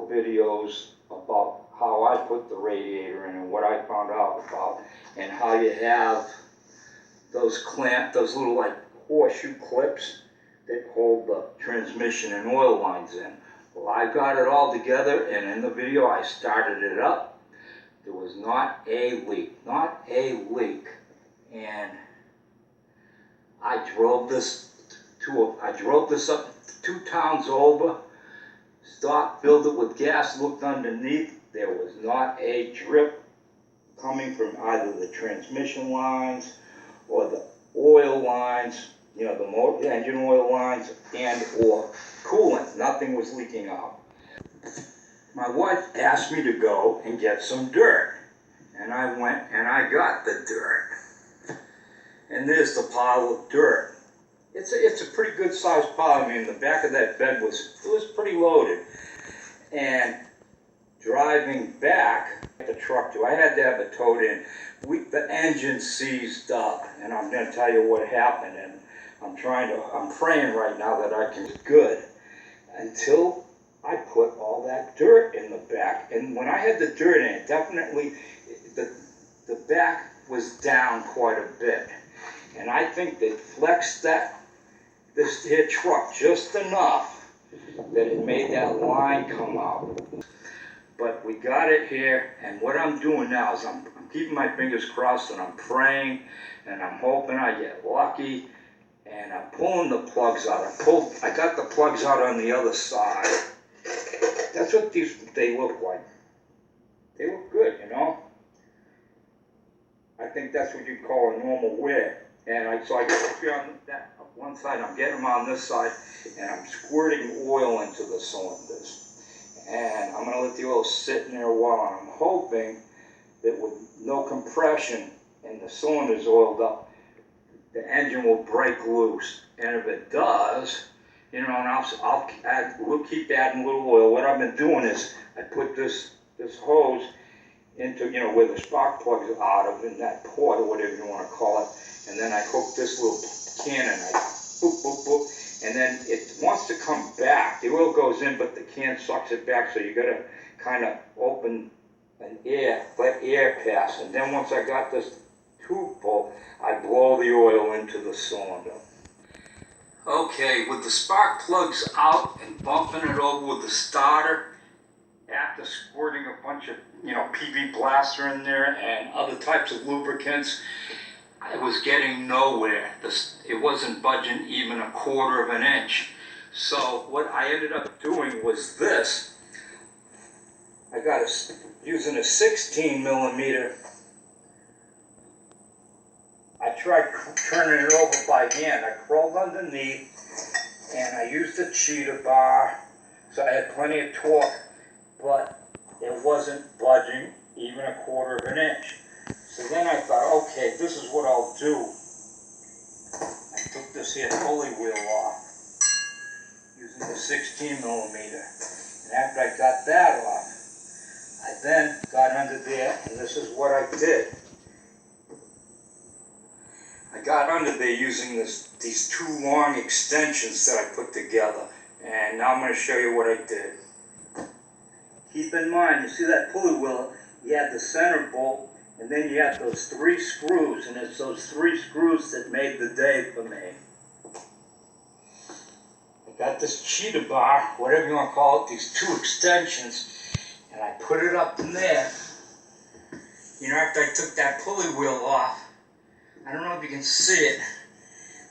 several videos about how I put the radiator in and what I found out about, and how you have those little like horseshoe clips that hold the transmission and oil lines in. Well, I got it all together, and in the video I started it up. There was not a leak, and I drove this up 2 towns over, stopped, filled it with gas, looked underneath. There was not a drip coming from either the transmission lines or the oil lines, you know, the engine oil lines and or coolant. Nothing was leaking out. My wife asked me to go and get some dirt, and I went and I got the dirt. And there's the pile of dirt. It's a pretty good sized pile. I mean, the back of that bed was pretty loaded. And driving back the truck I had to have it towed in. The engine seized up, and I'm going to tell you what happened. And I'm praying right now that I can do good until I put all that dirt in the back. And when I had the dirt in it, definitely the back was down quite a bit. And I think they flexed this here truck just enough that it made that line come out. But we got it here, and what I'm doing now is I'm keeping my fingers crossed, and I'm praying, and I'm hoping I get lucky, and I'm pulling the plugs out. I got the plugs out on the other side. That's what they look like. They look good, you know. I think that's what you'd call a normal wear. And so I get the three on that one side, I'm getting them on this side, and I'm squirting oil into the cylinders. And I'm going to let the oil sit in there a while, and I'm hoping that with no compression and the cylinders oiled up, the engine will break loose. And if it does, you know, and we'll keep adding a little oil. What I've been doing is I put this hose into, you know, where the spark plugs are out of, in that port or whatever you want to call it. And then I hook this little can and I boop, boop, boop. And then it wants to come back. The oil goes in, but the can sucks it back. So you got to kind of open let air pass. And then once I got this tube full, I blow the oil into the cylinder. Okay, with the spark plugs out and bumping it over with the starter, after squirting a bunch of, you know, PV blaster in there and other types of lubricants, I was getting nowhere. It wasn't budging even a quarter of an inch. So what I ended up doing was this. I got using a 16 millimeter. I tried turning it over by hand. I crawled underneath and I used a cheetah bar, so I had plenty of torque, but it wasn't budging even a quarter of an inch. So then I thought, okay, this is what I'll do. I took this here pulley wheel off using the 16 millimeter. And after I got that off, I then got under there, and this is what I did. I got under there using these 2 long extensions that I put together. And now I'm going to show you what I did. Keep in mind, you see that pulley wheel, you had the center bolt, and then you have those 3 screws, and it's those 3 screws that made the day for me. I got this cheetah bar, whatever you want to call it, these 2 extensions, and I put it up in there. You know, after I took that pulley wheel off, I don't know if you can see it,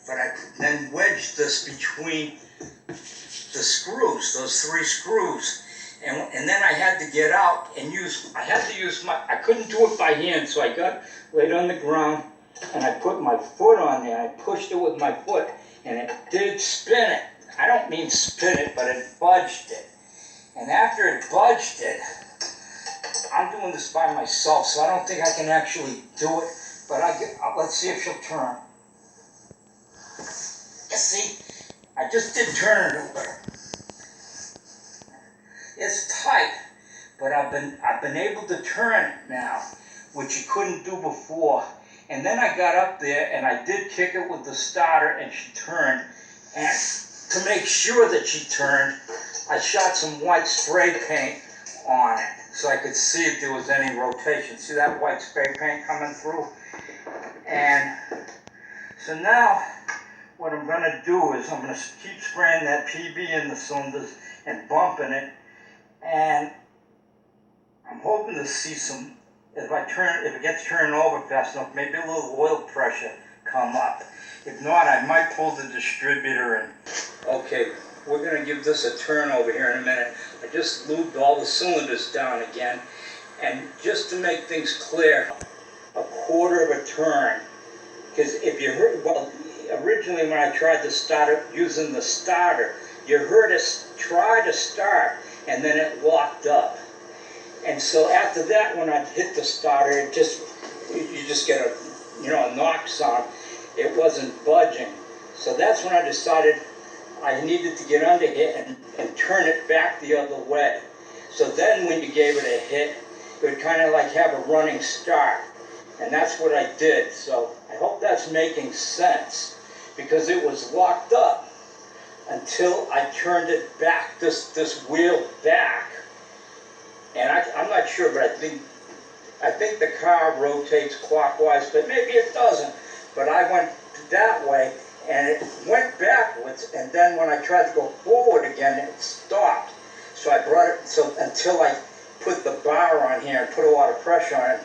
but I then wedged this between the screws, those 3 screws. And then I had to get out and I couldn't do it by hand, so I got laid on the ground and I put my foot on there. I pushed it with my foot and it did spin it. I don't mean spin it, but it budged it. And after it budged it, I'm doing this by myself, so I don't think I can actually do it, but let's see if she'll turn. You see, I just did turn it over. It's tight, but I've been able to turn it now, which you couldn't do before. And then I got up there and I did kick it with the starter and she turned. And to make sure that she turned, I shot some white spray paint on it so I could see if there was any rotation. See that white spray paint coming through? And so now what I'm going to do is I'm going to keep spraying that PB in the cylinders and bumping it, and I'm hoping to see some, if it gets turned over fast enough, maybe a little oil pressure come up. If not, I might pull the distributor and... Okay, we're going to give this a turn over here in a minute. I just lubed all the cylinders down again, and just to make things clear, a quarter of a turn. Because if you heard, well, originally when I tried to start it using the starter, you heard us try to start, and then it locked up. And so after that, when I hit the starter, you just get a knock sound. It wasn't budging. So that's when I decided I needed to get under here and turn it back the other way. So then when you gave it a hit, it would kind of like have a running start. And that's what I did. So I hope that's making sense, because it was locked up until I turned it back, this wheel back. And I'm not sure, but I think the car rotates clockwise, but maybe it doesn't. But I went that way, and it went backwards, and then when I tried to go forward again, it stopped. So I brought it, until I put the bar on here and put a lot of pressure on it,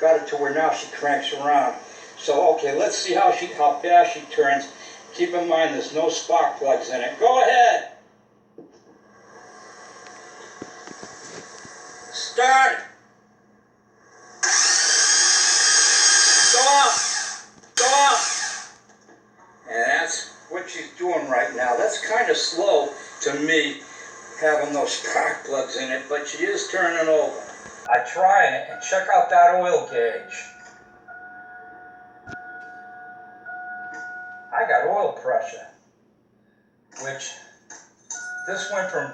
got it to where now she cranks around. So, okay, let's see how fast she turns. Keep in mind there's no spark plugs in it. Go ahead. Start. Stop. Stop. And that's what she's doing right now. That's kind of slow to me, having those spark plugs in it, but she is turning over. I try it, and check out that oil gauge. I got oil pressure, which this went from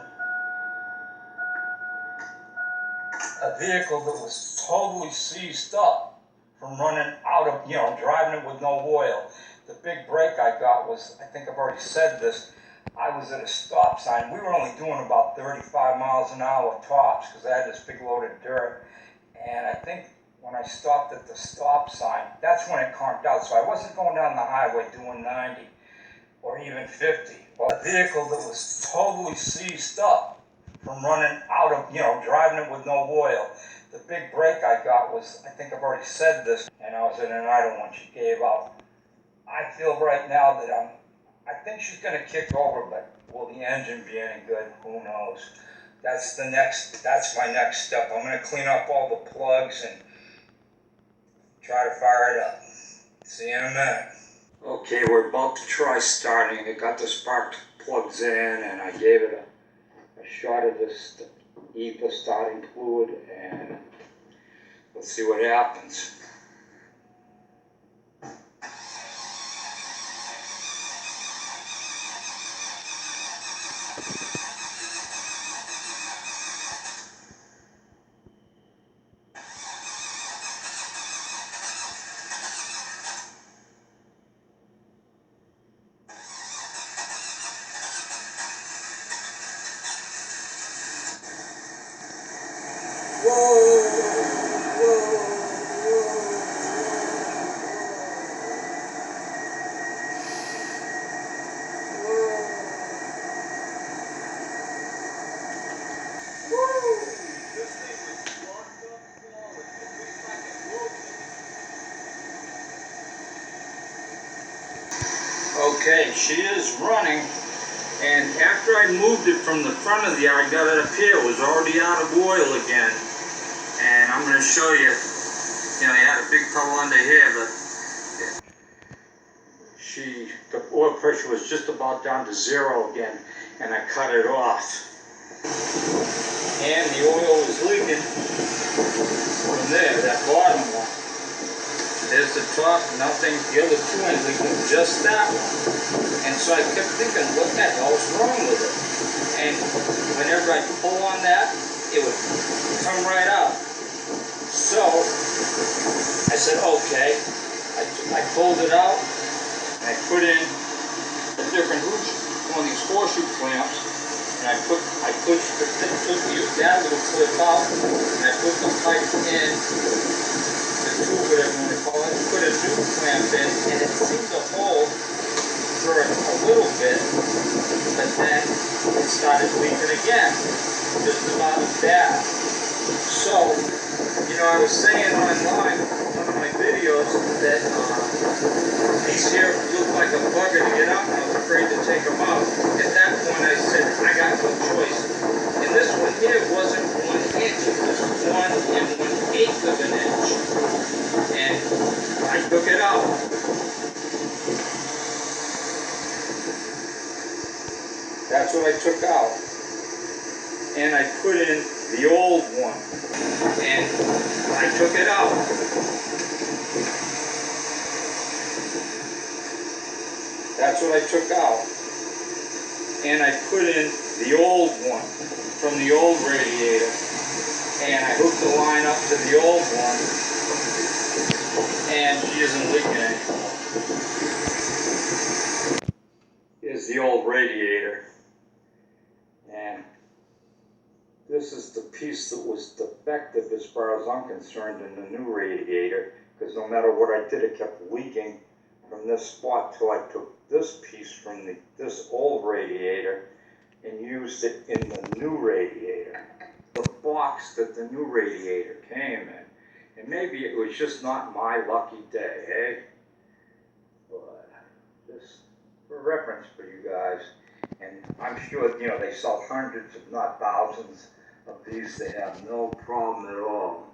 a vehicle that was totally seized up from running out of, driving it with no oil. The big break I got was, I think I've already said this, I was at a stop sign. We were only doing about 35 miles an hour tops because I had this big load of dirt. And I think when I stopped at the stop sign, that's when it calmed out. So I wasn't going down the highway doing 90 or even 50. Well, a vehicle that was totally seized up from running out of, driving it with no oil. The big break I got was, I think I've already said this, and I was in an idle when she gave out. I feel right now that I think she's going to kick over, but will the engine be any good? Who knows? That's my next step. I'm going to clean up all the plugs and try to fire it up. See you in a minute. Okay, we're about to try starting. I got the spark plugs in, and I gave it a shot of this ether starting fluid, and let's see what happens. Okay, she is running, and after I moved it from the front of the yard, got it up here, it was already out of oil again. And I'm going to show you, you had a big puddle under here, but the oil pressure was just about down to 0 again, and I cut it off. And the oil was leaking from there, that bottom one. There's the top, nothing, the other two ain't leaking, just that one. And so I kept thinking, what the hell's wrong with it? And whenever I pull on that, it would come right out. So I said, okay. I pulled it out, and I put in a different one of these horseshoe clamps, and I used that little clip out, and I put the pipe in, the tube, whatever you want to call it, put a new clamp in, and it seemed to hold for a little bit, but then it started leaking again, just about as bad. So, I was saying online, one of my videos, that these here looked like a bugger to get out, and I was afraid to take them out. At that point, I said, I got no choice. And this one here wasn't 1 inch, it was 1 1/8 of an inch. And I took it out. That's what I took out. And I put in the old one. And I took it out. That's what I took out. And I put in the old one from the old radiator. And I hooked the line up to the old one. And she isn't leaking anymore. Here's the old radiator. And this is the piece that was defective as far as I'm concerned in the new radiator, because no matter what I did, it kept leaking from this spot till I took this piece from this old radiator and used it in the new radiator, the box that the new radiator came in. And maybe it was just not my lucky day, eh? But just for reference for you guys. And I'm sure, they sell hundreds, if not thousands, of these. They have no problem at all.